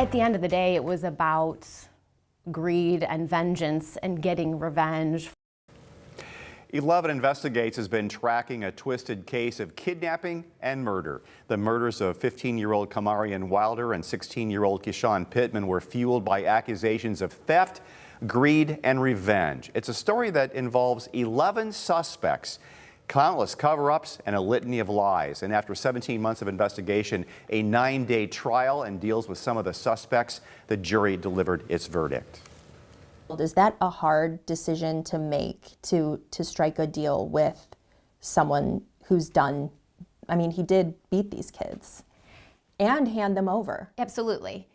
At the end of the day, it was about greed and vengeance and getting revenge. 11 Investigates has been tracking a twisted case of kidnapping and murder. The murders of 15-year-old Kamarian Wilder and 16-year-old KyShawn Pittman were fueled by accusations of theft, greed, and revenge. It's a story that involves 11 suspects, countless cover-ups, and a litany of lies. And after 17 months of investigation, a 9-day trial, and deals with some of the suspects, the jury delivered its verdict. Is that a hard decision to make, to strike a deal with someone who's done, I mean, he did beat these kids and hand them over? Absolutely.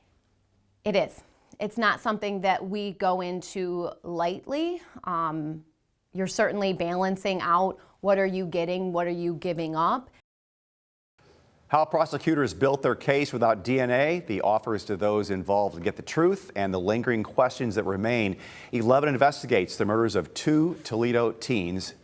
It is. It's not something that we go into lightly. You're certainly balancing out what are you getting, what are you giving up. How prosecutors built their case without DNA, the offers to those involved to get the truth, and the lingering questions that remain. 11 Investigates the murders of 2 Toledo teens.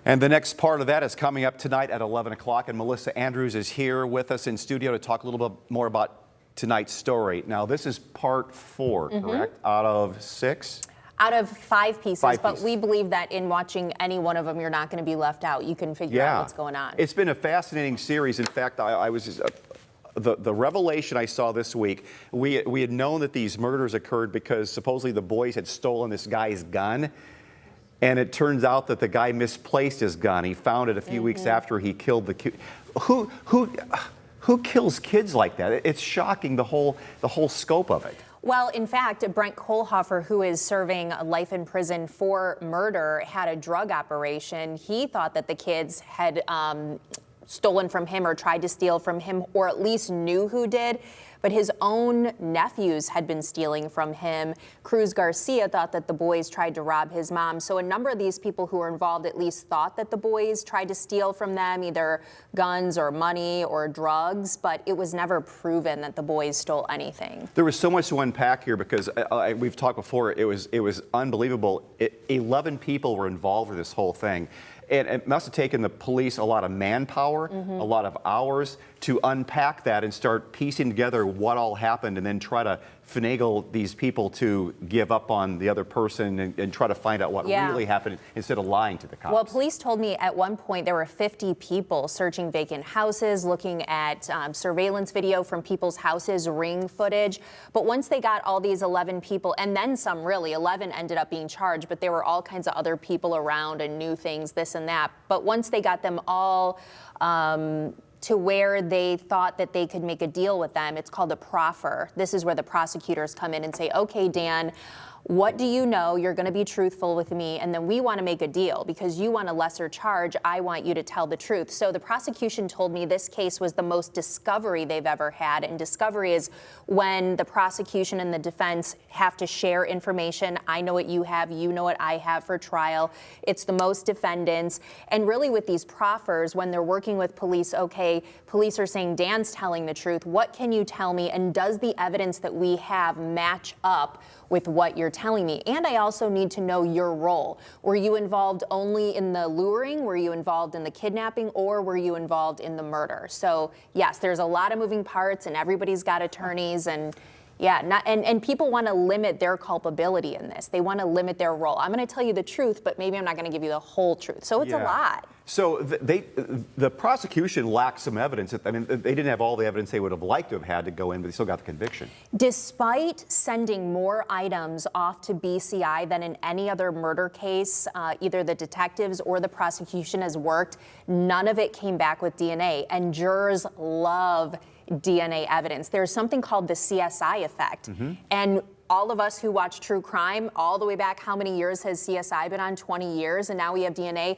And the next part of that is coming up tonight at 11 o'clock, and Mel Andrews is here with us in studio to talk a little bit more about tonight's story. Now, this is part 4, correct? Out of 6? Out of 5 pieces, 5 but pieces. we believe that in watching any one of them, you're not going to be left out. You can figure out what's going on. It's been a fascinating series. In fact, I was the revelation I saw this week, we had known that these murders occurred because supposedly the boys had stolen this guy's gun. And it turns out that the guy misplaced his gun. He found it a few weeks after he killed the kid. Who kills kids like that? It's shocking, the whole scope of it. Well, in fact, Brent Kohlhofer, who is serving life in prison for murder, had a drug operation. He thought that the kids had stolen from him or tried to steal from him, or at least knew who did. But his own nephews had been stealing from him. Cruz Garcia thought that the boys tried to rob his mom. So a number of these people who were involved at least thought that the boys tried to steal from them, either guns or money or drugs, but it was never proven that the boys stole anything. There was so much to unpack here because we've talked before, it was unbelievable. 11 people were involved with this whole thing. And it must have taken the police a lot of manpower, a lot of hours to unpack that and start piecing together what all happened and then try to finagle these people to give up on the other person and try to find out what really happened instead of lying to the cops. Well, police told me at one point there were 50 people searching vacant houses, looking at surveillance video from people's houses, ring footage. But once they got all these 11 people, and then some really, 11 ended up being charged, but there were all kinds of other people around and knew things, this and that. But once they got them all to where they thought that they could make a deal with them, it's called a proffer. This is where the prosecutors come in and say, okay, Dan, what do you know? You're going to be truthful with me, and then we want to make a deal because you want a lesser charge. I want you to tell the truth. So the prosecution told me this case was the most discovery they've ever had, and discovery is when the prosecution and the defense have to share information. I know what you have, you know what I have for trial. It's the most defendants. And really with these proffers, when they're working with police, okay, police are saying, Dan's telling the truth. What can you tell me? And does the evidence that we have match up with what you're telling me? And I also need to know your role. Were you involved only in the luring? Were you involved in the kidnapping? Or were you involved in the murder? So yes, there's a lot of moving parts and everybody's got attorneys and and people want to limit their culpability in this. They want to limit their role. I'm going to tell you the truth, but maybe I'm not going to give you the whole truth. So it's a lot. So the prosecution lacked some evidence. I mean, they didn't have all the evidence they would have liked to have had to go in, but they still got the conviction. Despite sending more items off to BCI than in any other murder case, either the detectives or the prosecution has worked, none of it came back with DNA. And jurors love DNA evidence. There's something called the CSI effect. And all of us who watch true crime, all the way back, how many years has CSI been on? 20 years, and now we have DNA.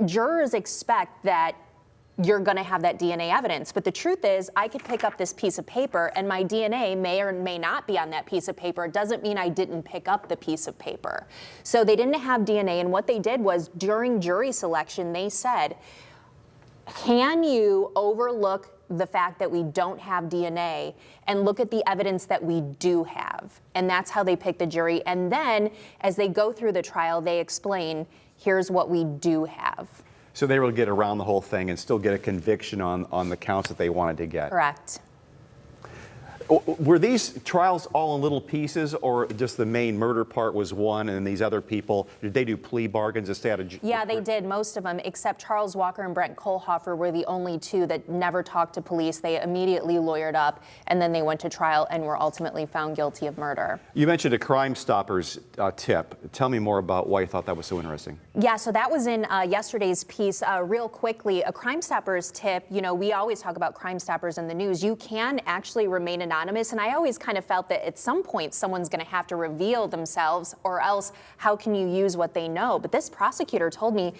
Jurors expect that you're going to have that DNA evidence. But the truth is, I could pick up this piece of paper and my DNA may or may not be on that piece of paper. It doesn't mean I didn't pick up the piece of paper. So they didn't have DNA, and what they did was during jury selection, they said, can you overlook the fact that we don't have DNA and look at the evidence that we do have. And that's how they pick the jury. And then as they go through the trial, they explain, here's what we do have. So they will get around the whole thing and still get a conviction on the counts that they wanted to get. Correct. Were these trials all in little pieces, or just the main murder part was one, and these other people, did they do plea bargains to stay out of jail? Yeah, they did, most of them, except Charles Walker and Brent Kohlhofer were the only two that never talked to police. They immediately lawyered up, and then they went to trial and were ultimately found guilty of murder. You mentioned a Crime Stoppers tip. Tell me more about why you thought that was so interesting. Yeah, so that was in yesterday's piece. Real quickly, a Crime Stoppers tip, you know, we always talk about Crime Stoppers in the news. You can actually remain anonymous, and I always kind of felt that at some point someone's going to have to reveal themselves, or else how can you use what they know? But this prosecutor told me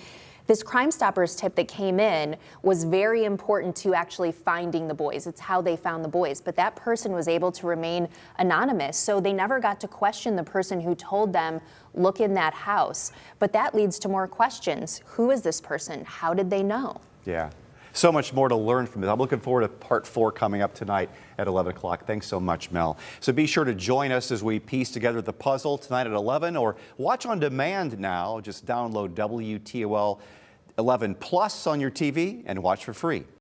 this Crime Stoppers tip that came in was very important to actually finding the boys. It's how they found the boys. But that person was able to remain anonymous, so they never got to question the person who told them, look in that house. But that leads to more questions. Who is this person? How did they know? Yeah. So much more to learn from this. I'm looking forward to part 4 coming up tonight at 11 o'clock. Thanks so much, Mel. So be sure to join us as we piece together the puzzle tonight at 11, or watch on demand now. Just download WTOL 11 Plus on your TV and watch for free.